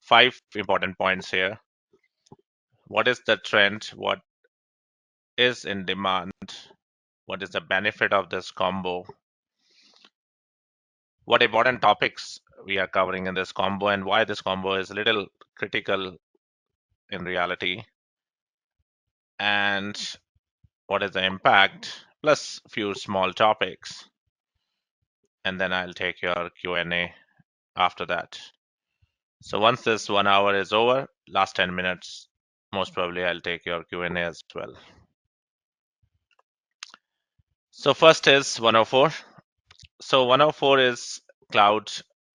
5 important points here. What is the trend? What is in demand? What is the benefit of this combo? What important topics we are covering in this combo, and why this combo is a little critical in reality, and what is the impact, plus few small topics, and then I'll take your Q&A after that. So once this 1 hour is over, last 10 minutes, most probably I'll take your Q&A as well. So first is 104. So 104 is Cloud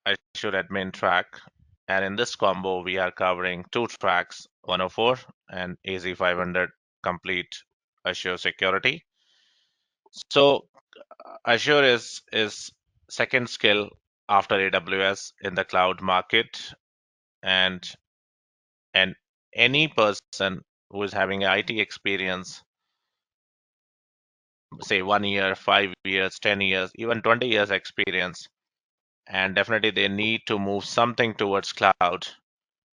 Azure Admin track. And in this combo, we are covering two tracks, 104 and AZ-500 complete Azure Security. So Azure is second skill after AWS in the cloud market, and and any person who is having IT experience, say 1 year, 5 years, 10 years, even 20 years experience, and definitely they need to move something towards cloud.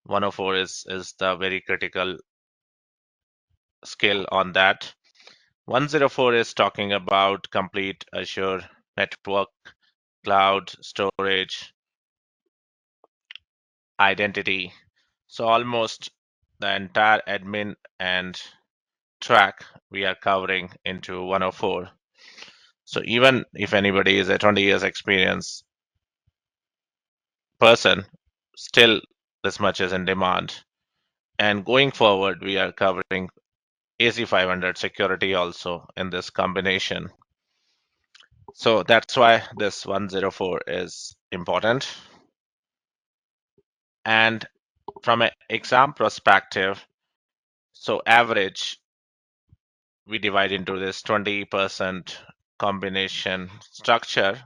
104 is the very critical skill on that. 104 is talking about complete Azure network, cloud, storage, identity. So almost the entire admin and track we are covering into 104. So even if anybody is a 20 years experience person, still this much is in demand. And going forward, we are covering AZ-500 security also in this combination. So that's why this 104 is important. And from an exam perspective, so average, we divide into this 20% combination structure.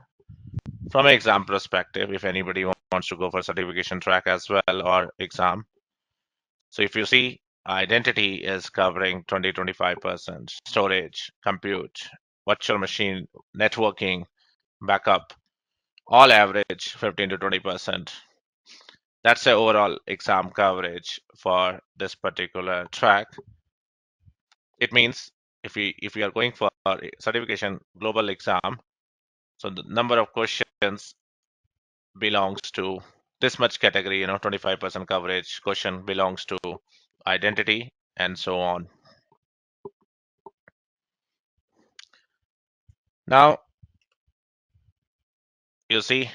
From an exam perspective, if anybody wants to go for certification track as well or exam. So if you see, identity is covering 20-25%, storage, compute, virtual machine, networking, backup, all average 15 to 20%. That's the overall exam coverage for this particular track. It means if you are going for a certification global exam, so the number of questions belongs to this much category, 25% coverage question belongs to identity, and so on. Now, you see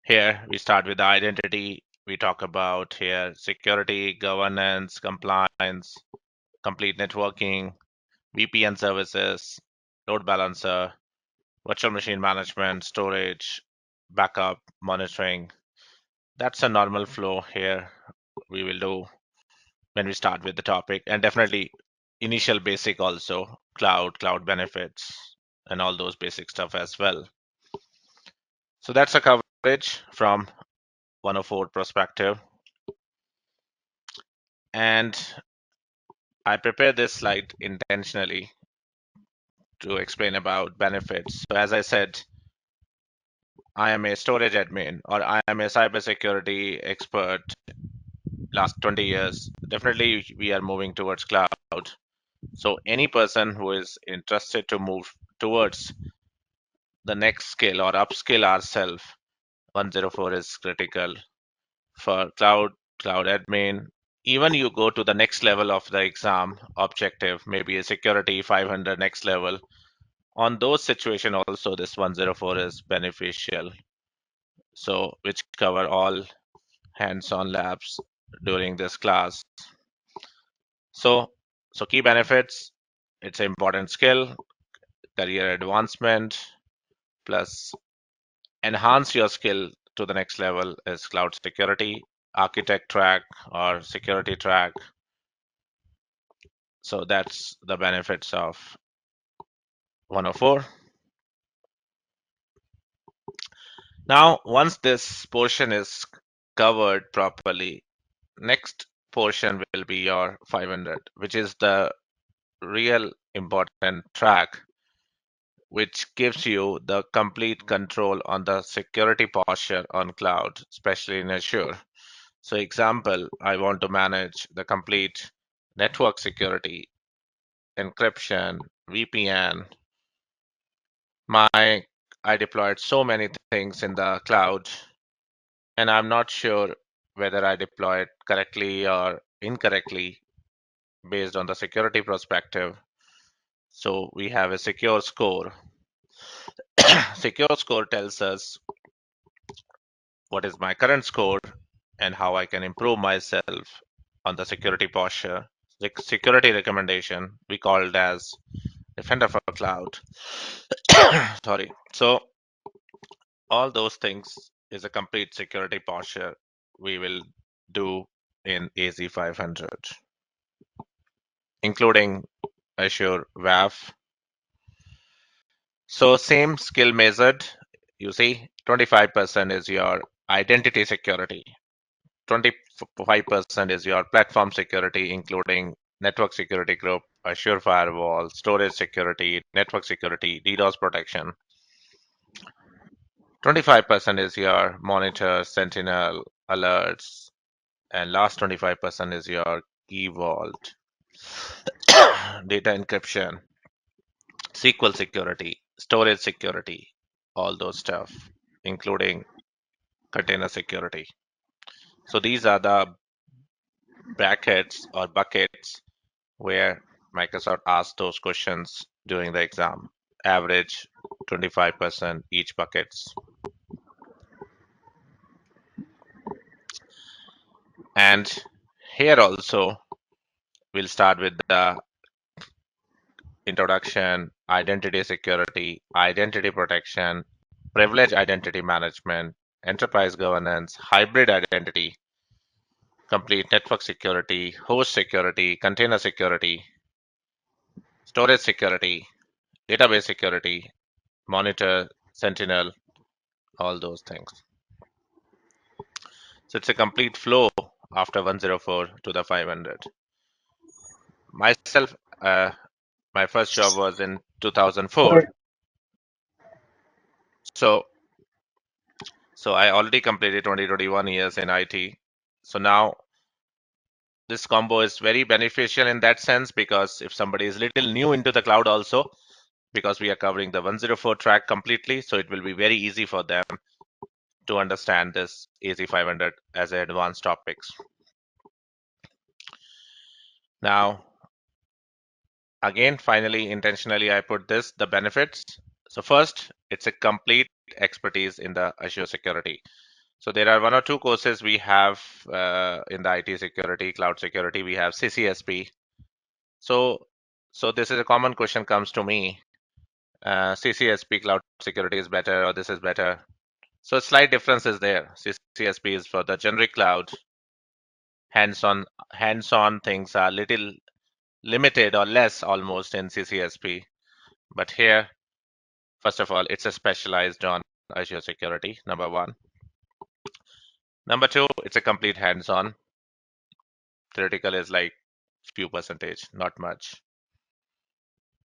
here, we start with the identity. We talk about here security, governance, compliance, complete networking, VPN services, load balancer, virtual machine management, storage, backup, monitoring. That's a normal flow here we will do when we start with the topic, and definitely initial basic also, cloud benefits, and all those basic stuff as well. So that's a coverage from 104 perspective. And I prepared this slide intentionally to explain about benefits. So as I said, I am a storage admin, or I am a cybersecurity expert last 20 years. Definitely we are moving towards cloud. So any person who is interested to move towards the next skill or upskill ourselves, 104 is critical for cloud admin. Even you go to the next level of the exam objective, maybe a security 500 next level. On those situation also, this 104 is beneficial. So which cover all hands-on labs during this class. So key benefits, it's an important skill, career advancement, plus enhance your skill to the next level is cloud security, architect track or security track. So that's the benefits of 104. Now, once this portion is covered properly, next portion will be your 500, which is the real important track, which gives you the complete control on the security posture on cloud, especially in Azure. So example, I want to manage the complete network security, encryption, VPN. I deployed so many things in the cloud, and I'm not sure whether I deployed correctly or incorrectly based on the security perspective. So we have a secure score. Secure score tells us what is my current score and how I can improve myself on the security posture. The security recommendation we call it as Defender for Cloud. Sorry. So all those things is a complete security posture we will do in AZ-500, including Azure WAF. So same skill measured, you see, 25% is your identity security, 25% is your platform security, including network security group, Azure firewall, storage security, network security, DDoS protection. 25% is your monitor, sentinel, alerts, and last 25% is your key vault, data encryption, SQL security, storage security, all those stuff, including container security. So these are the brackets or buckets where Microsoft asks those questions during the exam. Average 25% each buckets. And here also we'll start with the introduction, identity security, identity protection, privilege identity management, enterprise governance, hybrid identity, complete network security, host security, container security, storage security, database security, monitor, sentinel, all those things. So it's a complete flow after 104 to the 500. Myself, my first job was in 2004. So I already completed 21 years in IT. So now this combo is very beneficial in that sense, because if somebody is little new into the cloud also, because we are covering the 104 track completely, so it will be very easy for them to understand this AZ-500 as advanced topics. Now, again, finally, intentionally, I put this, the benefits. So first, it's a complete expertise in the Azure security. So there are one or two courses we have in the IT security, cloud security. We have CCSP. So this is a common question comes to me. CCSP cloud security is better, or this is better. So slight difference is there. CCSP is for the generic cloud. Hands-on things are little limited or less almost in CCSP. But here, first of all, it's a specialized on Azure security, number one. Number two, it's a complete hands-on. Theoretical is like few percentage, not much.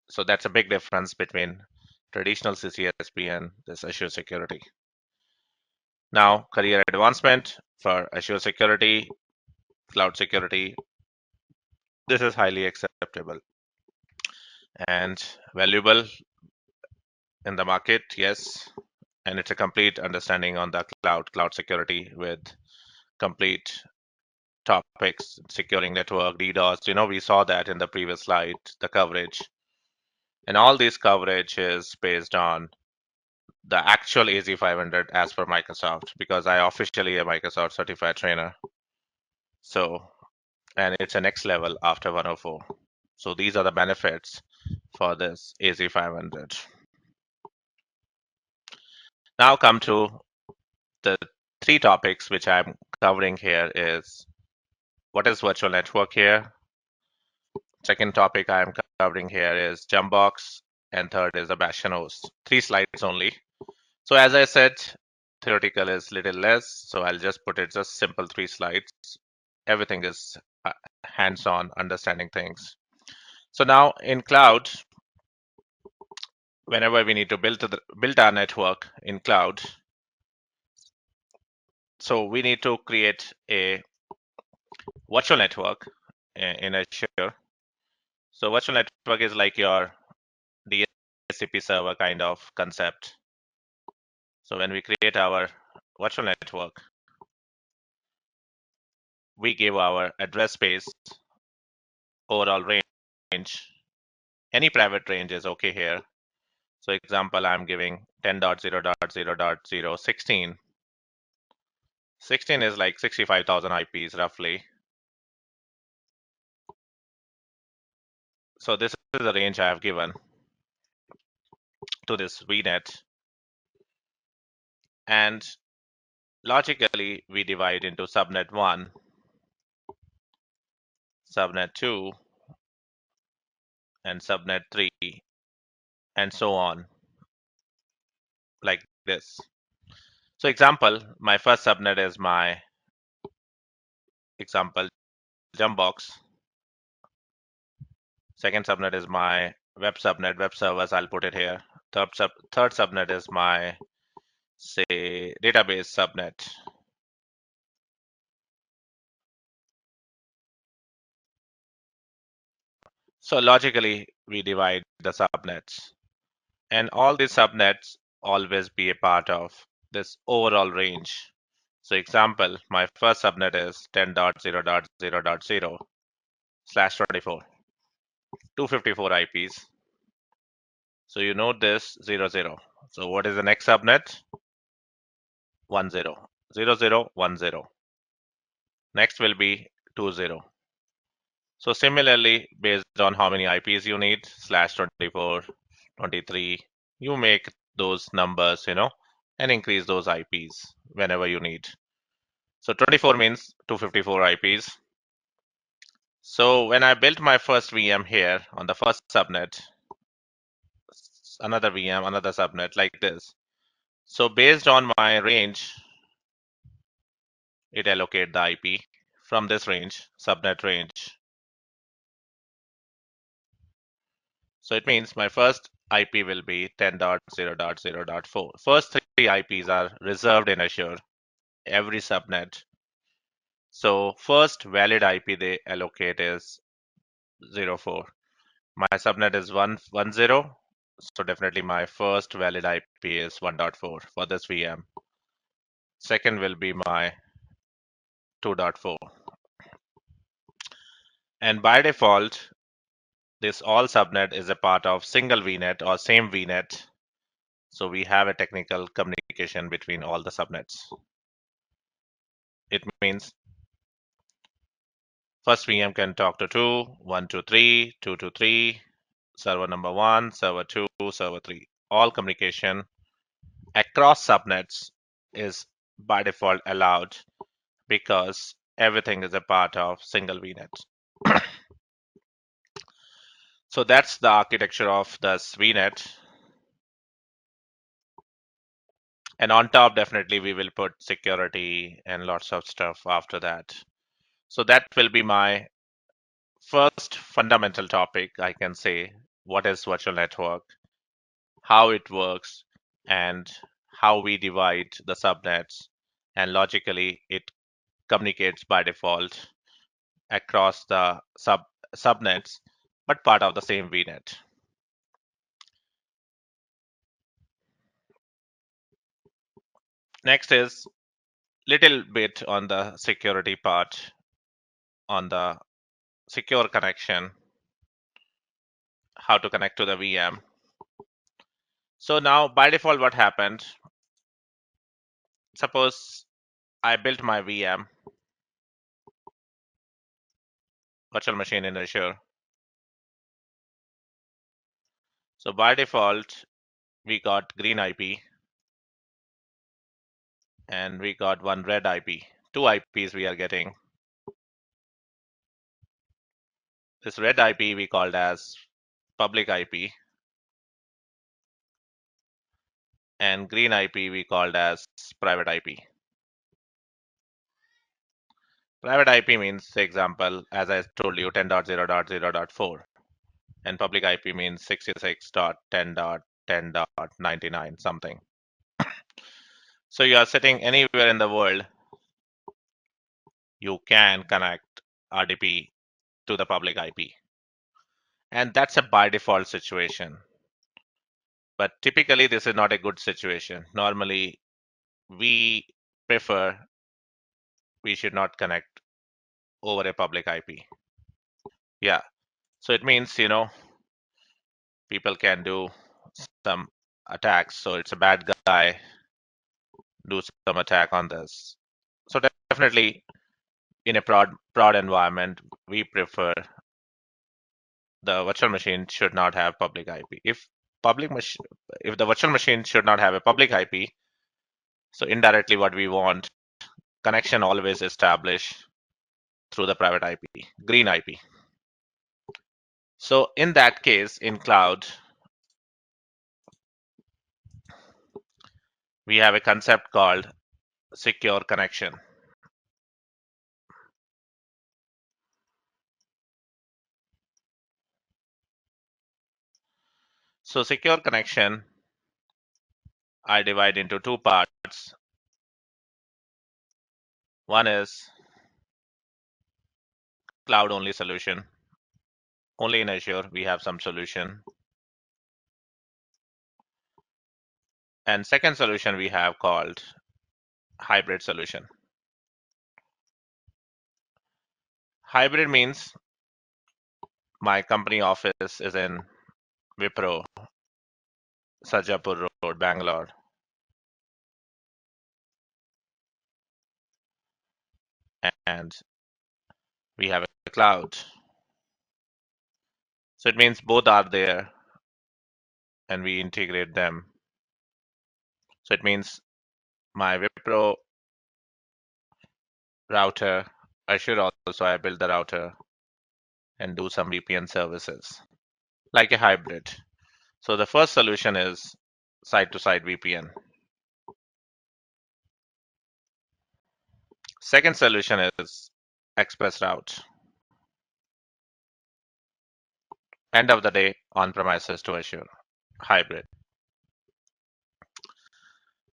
So that's a big difference between traditional CCSP and this Azure security. Now, career advancement for Azure security, cloud security, this is highly acceptable and valuable in the market, yes. And it's a complete understanding on the cloud security with complete topics, securing network, DDoS. We saw that in the previous slide, the coverage. And all this coverage is based on the actual AZ-500 as per Microsoft, because I officially a Microsoft certified trainer. So, and it's a next level after 104. So these are the benefits for this AZ-500. Now come to the three topics which I'm covering here is what is virtual network here. Second topic I'm covering here is Jumpbox, and third is the Bastion host. 3 slides only. So as I said, theoretical is little less, so I'll just put it just simple 3 slides. Everything is hands-on, understanding things. So now in cloud, whenever we need to build our network in cloud, So we need to create a virtual network in Azure. So virtual network is like your DHCP server kind of concept. So when we create our virtual network, we give our address space, overall range. Any private range is okay here. So example, I'm giving 10.0.0.0.16. 16 is like 65,000 IPs roughly. So this is the range I have given to this VNet. And logically, we divide into subnet 1, subnet 2, and subnet 3, and so on, like this. So example, my first subnet is my example jump box. Second subnet is my web subnet, web servers, I'll put it here. Third subnet is my, say, database subnet. So logically, we divide the subnets. And all these subnets always be a part of this overall range. So example, my first subnet is 10.0.0.0/24, 254 IPs. So you note this 00. So what is the next subnet? 10, 0010. Next will be 20. So similarly, based on how many IPs you need, /24, 23, you make those numbers, and increase those IPs whenever you need. So 24 means 254 IPs. So when I built my first VM here on the first subnet, another VM, another subnet like this. So based on my range, it allocate the IP from this range, subnet range. So it means my first IP will be 10.0.0.4. First three IPs are reserved in Azure, every subnet. So first valid IP they allocate is 04. My subnet is 110. So definitely my first valid IP is 1.4 for this VM. Second will be my 2.4. And by default, this all subnet is a part of single VNet or same VNet. So we have a technical communication between all the subnets. It means first VM can talk to 2, 1 to 3, 2 to 3, server number 1, server 2, server 3. All communication across subnets is by default allowed because everything is a part of single VNet. So that's the architecture of this VNet. And on top, definitely we will put security and lots of stuff after that. So that will be my first fundamental topic, I can say. What is virtual network, how it works, and how we divide the subnets, and logically it communicates by default across the subnets, but part of the same VNet. Next is little bit on the security part, on the secure connection, how to connect to the VM. So now by default, what happened? Suppose I built my VM, virtual machine in Azure. So by default, we got green IP and we got one red IP. Two IPs we are getting. This red IP we called as public IP and green IP we called as private IP. Private IP means, say example, as I told you, 10.0.0.4, and public IP means 66.10.10.99 something. So you are sitting anywhere in the world. you can connect RDP to the public IP. And that's a by default situation. But typically, this is not a good situation. Normally, we prefer we should not connect over a public IP. Yeah. So it means, people can do some attacks. So it's a bad guy do some attack on this. So definitely in a prod environment, we prefer the virtual machine should not have public IP. If the virtual machine should not have a public IP, so indirectly what we want, connection always established through the private IP, green IP. So in that case, in cloud, we have a concept called secure connection. So secure connection, I divide into two parts. One is cloud only solution. Only in Azure we have some solution. And second solution we have called hybrid solution. Hybrid means my company office is in Wipro, Sajapur Road, Bangalore. And we have a cloud. So it means both are there and we integrate them. So it means my Wipro router, Azure also I build the router and do some VPN services like a hybrid. So the first solution is site-to-site VPN. Second solution is express route. End of the day, on-premises to Azure, hybrid.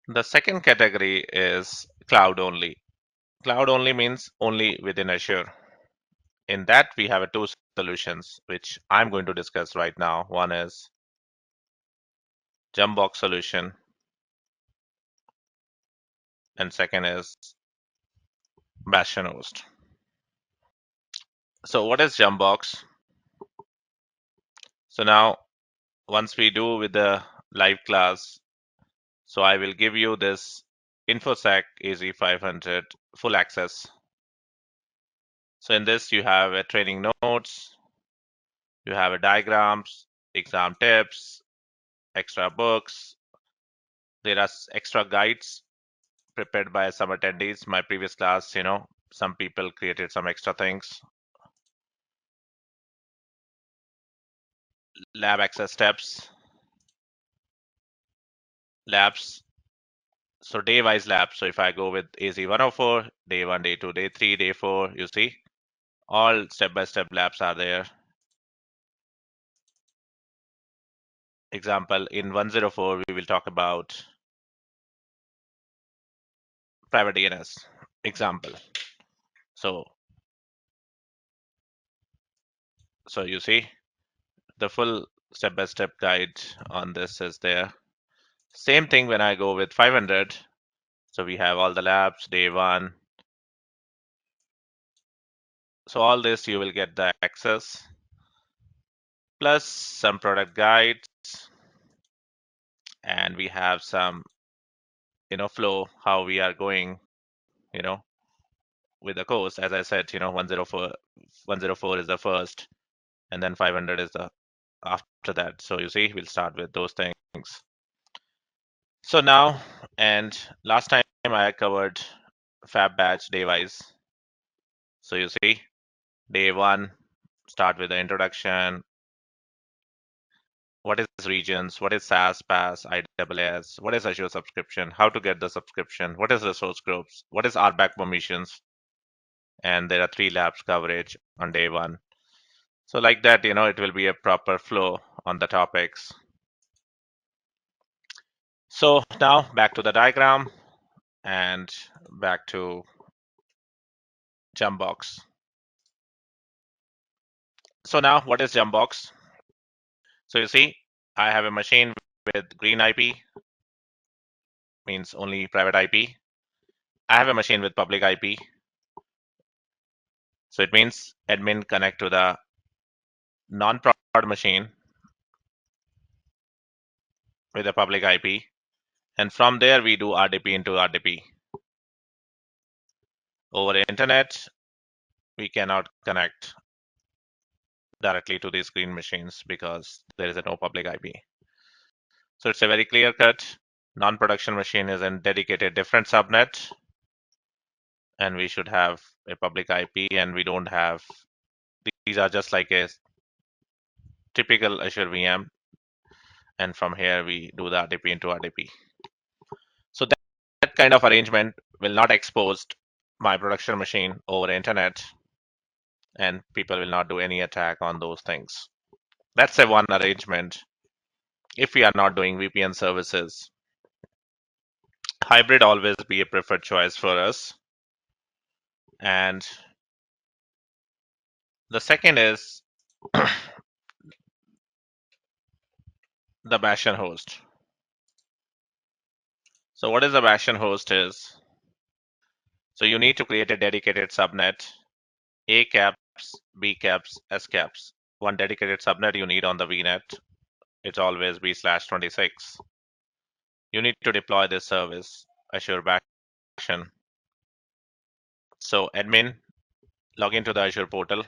The second category is cloud only. Cloud only means only within Azure. In that, we have two solutions, which I'm going to discuss right now. One is Jumpbox solution, and second is Bastion host. So what is Jumpbox? So now, once we do with the live class, so I will give you this InfoSec AZ-500 full access. So in this, you have a training notes, you have a diagrams, exam tips, extra books. There are extra guides prepared by some attendees. My previous class, some people created some extra things. Lab access steps, labs. So day-wise labs. So if I go with AZ-104, day 1, day 2, day 3, day 4, you see, all step-by-step labs are there. Example, in 104, we will talk about private DNS. Example. So you see, the full step-by-step guide on this is there. Same thing when I go with 500. So we have all the labs, day 1. So all this you will get the access, plus some product guides, and we have some, flow, how we are going, you know, with the course. As I said, 104 is the first, and then 500 is the after that. So you see, we'll start with those things. So now, and last time I covered Fab batch day wise. So you see, day 1, start with the introduction. What is regions? What is SaaS, PaaS, IaaS? What is Azure subscription? How to get the subscription? What is resource groups? What is RBAC permissions? And there are 3 labs coverage on day 1. So like that, it will be a proper flow on the topics. So now back to the diagram and back to jump box. So now what is jump box? So you see, I have a machine with green IP, means only private IP. I have a machine with public IP. So it means admin connect to the non-prod machine with a public IP. And from there, we do RDP into RDP. Over internet, we cannot connect directly to these green machines because there is no public IP. So it's a very clear cut. Non-production machine is a dedicated different subnet, and we should have a public IP, and we don't have. These are just like a typical Azure VM, and from here we do the RDP into RDP. So that kind of arrangement will not expose my production machine over internet, and people will not do any attack on those things. That's a one arrangement. If we are not doing VPN services, hybrid always be a preferred choice for us. And the second is the Bastion host. So what is a Bastion host is, so you need to create a dedicated subnet, A caps, B caps, S caps. One dedicated subnet you need on the VNet. It's always B/26. You need to deploy this service, Azure Bastion. So admin, log into the Azure portal.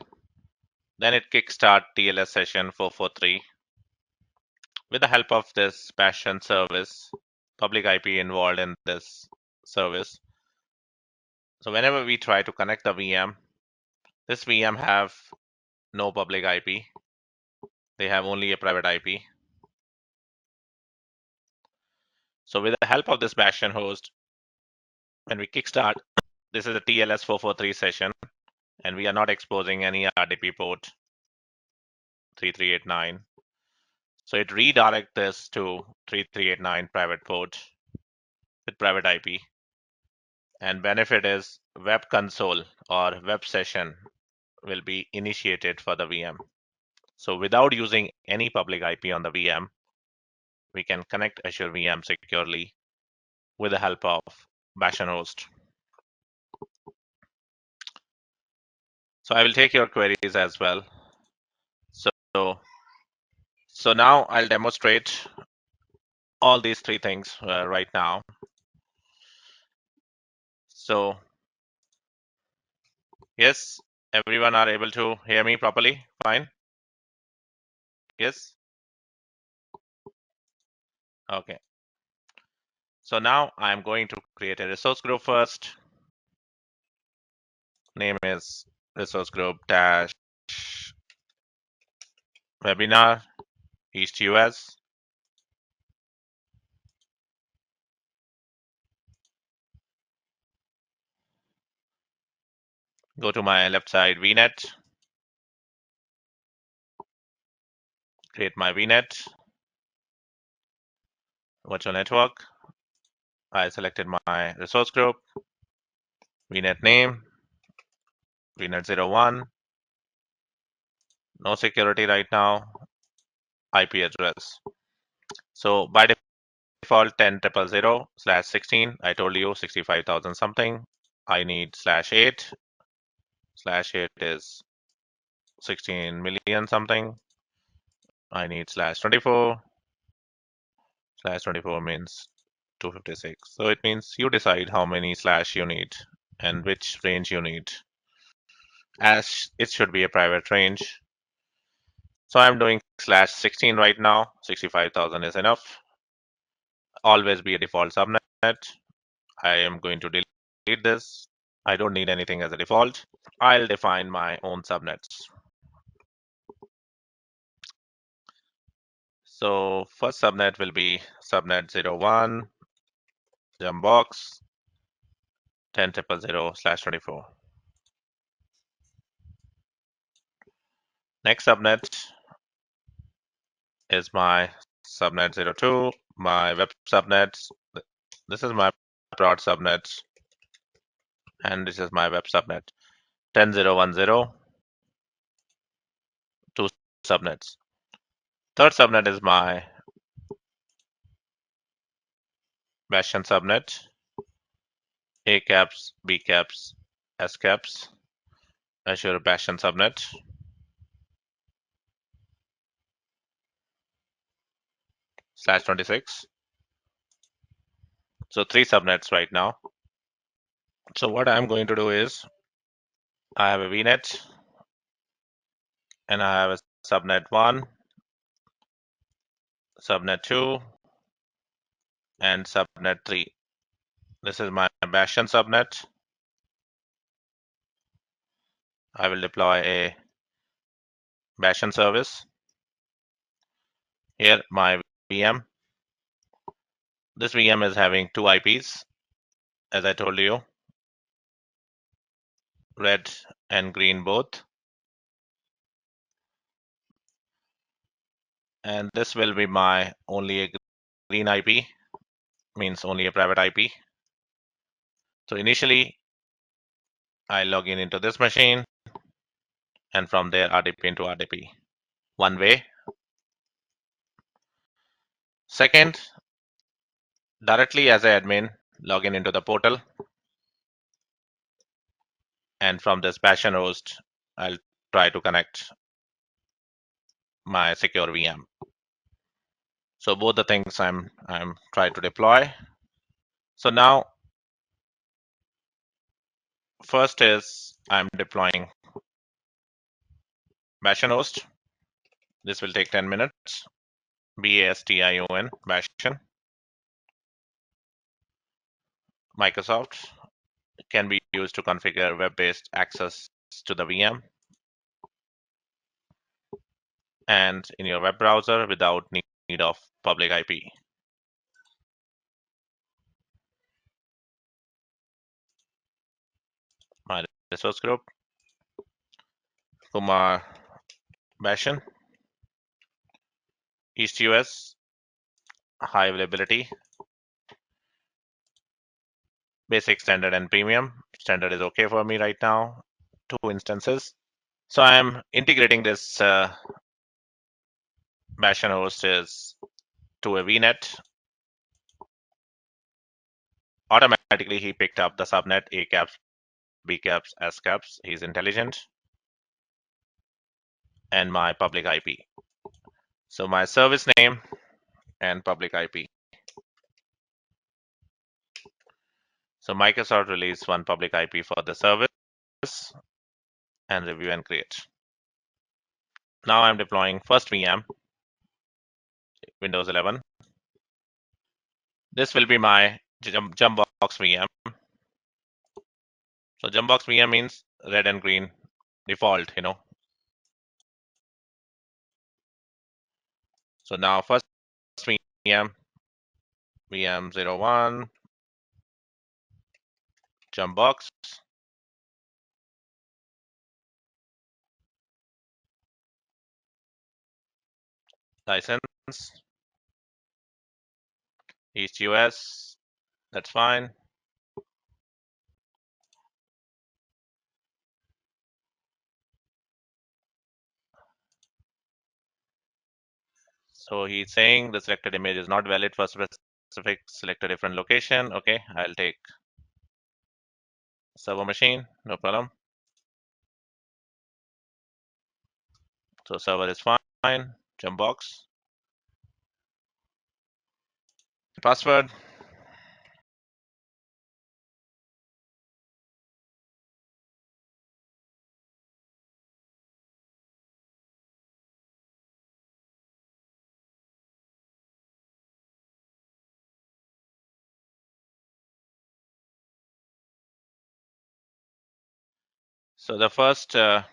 Then it kickstart TLS session 443. With the help of this Bastion service, public IP involved in this service. So whenever we try to connect the VM, this VM have no public IP. They have only a private IP. So with the help of this Bastion host, when we kickstart, this is a TLS 443 session, and we are not exposing any RDP port 3389. So it redirects this to 3389 private port with private IP. And benefit is web console or web session will be initiated for the VM. So without using any public IP on the VM, we can connect Azure VM securely with the help of Bastion host. So I will take your queries as well. So now I'll demonstrate all these three things right now. So yes, everyone are able to hear me properly? Fine? Yes? Okay. So now I'm going to create a resource group first. Name is resource group dash webinar East US. Go to my left side VNet. Create my VNet. Virtual network. I selected my resource group. VNet name. VNet 01. No security right now. IP address. So by default 10,000/16. I told you 65,000 something. I need /8. /8 is 16 million something. I need /24. /24 means 256. So it means you decide how many slash you need and which range you need. As it should be a private range. So I'm doing /16 right now. 65,000 is enough. Always be a default subnet. I am going to delete this. I don't need anything as a default. I'll define my own subnets. So first subnet will be subnet 01 jump box 10,000/24. Next subnet is my subnet 02, my web subnet. This is my prod subnet, and this is my web subnet. 10.0.1.0, two subnets. Third subnet is my Bastion subnet, A caps, B caps, S caps, Azure Bastion subnet, /26. So three subnets right now. So what I'm going to do is I have a VNet and I have a subnet 1, subnet 2, and subnet 3. This is my Bastion subnet. I will deploy a Bastion service. Here my VM. This VM is having two IPs, as I told you, red and green both. And this will be my only a green IP, means only a private IP. So initially, I log in into this machine, and from there RDP into RDP. One way. Second, directly as an admin, log in into the portal, and from this Bastion host, I'll try to connect my secure VM. So both the things I'm trying to deploy. So now, first is I'm deploying Bastion host. This will take 10 minutes. BASTION, Bastion. Microsoft can be used to configure web-based access to the VM and in your web browser without need of public IP. My resource group, Kumar Bastion, East US, high availability, basic, standard, and premium. Standard is okay for me right now, 2 instances. So I'm integrating this Bastion host to a VNet. Automatically, he picked up the subnet A caps, B caps, S caps. He's intelligent. And my public IP. So my service name and public IP. So Microsoft released one public IP for the service and review and create. Now I'm deploying first VM, Windows 11. This will be my Jumpbox VM. So Jumpbox VM means red and green default, So now first VM, VM01, Jumpbox. License, East US, that's fine. So he's saying the selected image is not valid for specific, select a different location. Okay, I'll take server machine, no problem. So server is fine, Jumpbox. Password. So the first, the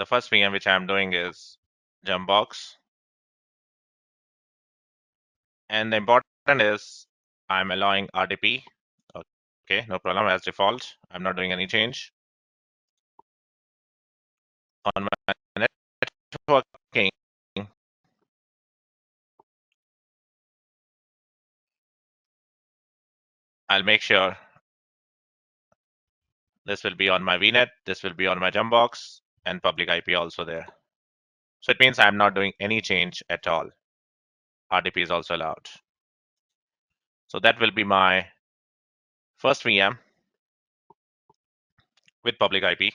first VM which I'm doing is Jumpbox. And the important is I'm allowing RDP. Okay, no problem, as default. I'm not doing any change. On my networking, I'll make sure this will be on my VNet, this will be on my jump box, and public IP also there. So it means I'm not doing any change at all. RDP is also allowed. So that will be my first VM with public IP.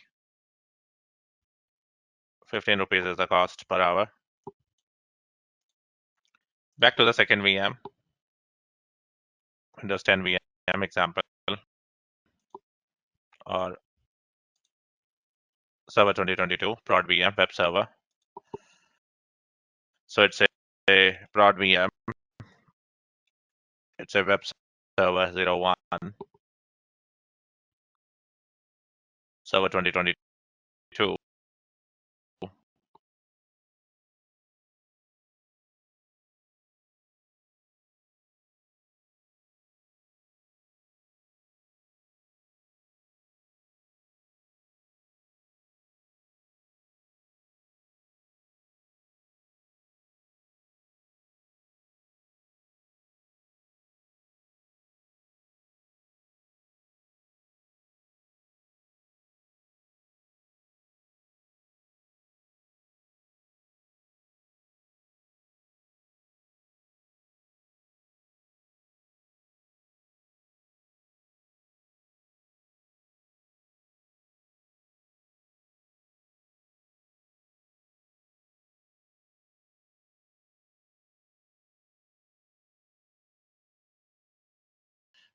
15 rupees is the cost per hour. Back to the second VM, Windows 10 VM example, or Server 2022 prod VM web server. So it's a prod VM. It's a web server 01 server 2022.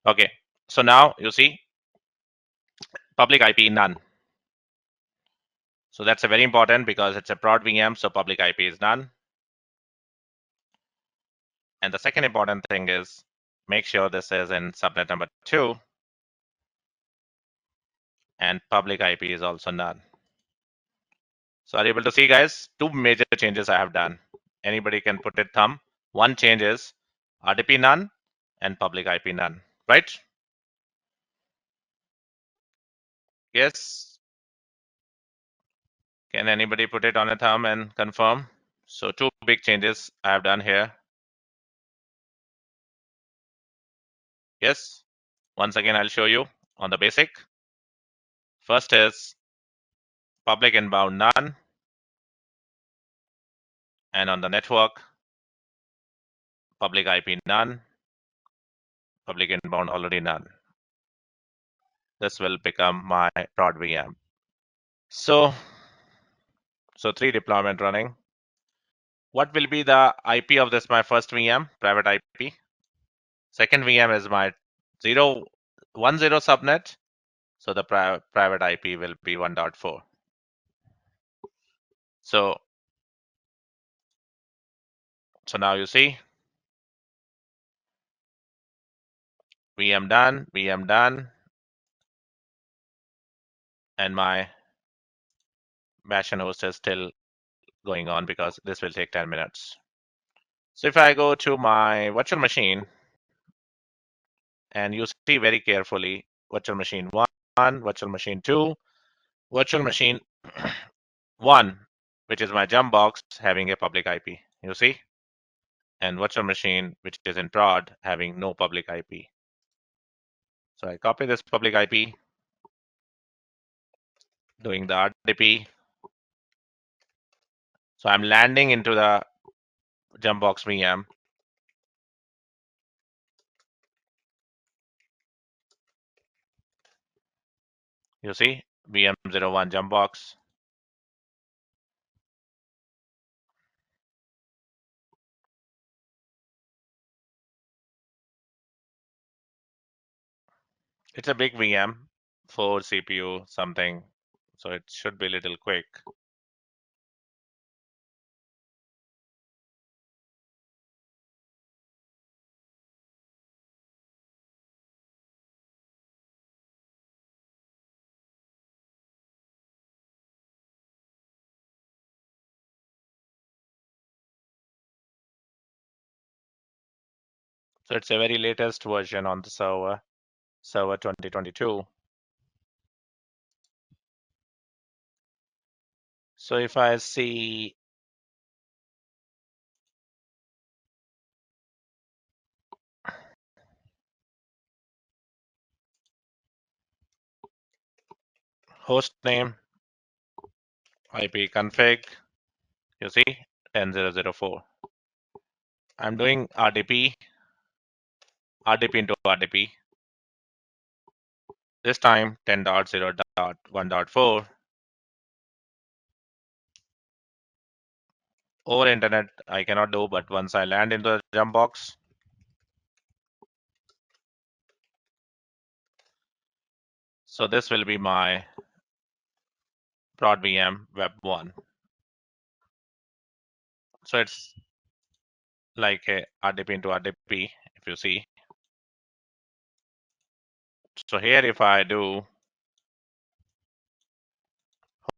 Okay, so now you see public IP none. So that's a very important because it's a prod VM, so public IP is none. And the second important thing is make sure this is in subnet number 2 and public IP is also none. So are you able to see, guys? Two major changes I have done. Anybody can put a thumb. One change is RDP none and public IP none, right? Yes. Can anybody put it on a thumb and confirm? So two big changes I have done here. Yes. Once again, I'll show you on the basic. First is public inbound none. And on the network, public IP none. Public inbound already none. This will become my prod VM. So 3 deployment running. What will be the IP of this, my first VM, private IP? Second VM is my 010 subnet. So the private IP will be 1.4. So now you see VM done, and my bash and host is still going on because this will take 10 minutes. So if I go to my virtual machine, and you see very carefully virtual machine 1, virtual machine 2, virtual machine 1, which is my jump box having a public IP, you see? And virtual machine, which is in prod, having no public IP. So I copy this public IP, doing the RDP. So I'm landing into the jump box VM. You see, VM01 jump box. It's a big VM, 4 CPU something, so it should be a little quick. So it's a very latest version on the server 2022. So if I see host name, IP config, you see 10.0.0.4. I'm doing RDP into RDP. This time 10.0.1.4. Over internet, I cannot do, but once I land into the jump box, so this will be my prod VM web 1. So it's like a RDP into RDP, if you see. So here, if I do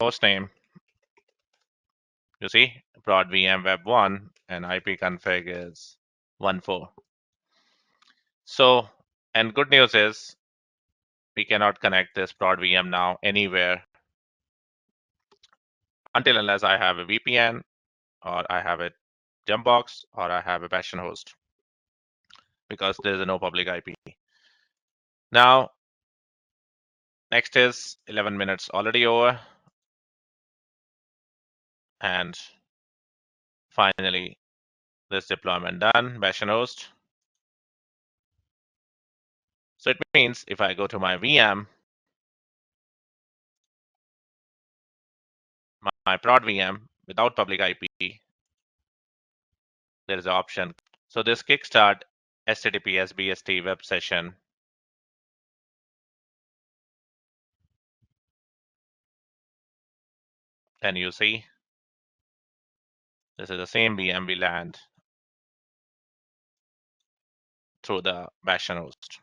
host name, you see prod VM web 1 and IP config is 1.4. So, and good news is we cannot connect this prod VM now anywhere until unless I have a VPN or I have a jump box or I have a bastion host, because there is no public IP. Now, next is 11 minutes already over. And finally, this deployment done, bastion host. So it means if I go to my VM, my prod VM without public IP, there is an option. So this kickstart HTTPS BST web session. And you see, this is the same VM we land through the bastion host.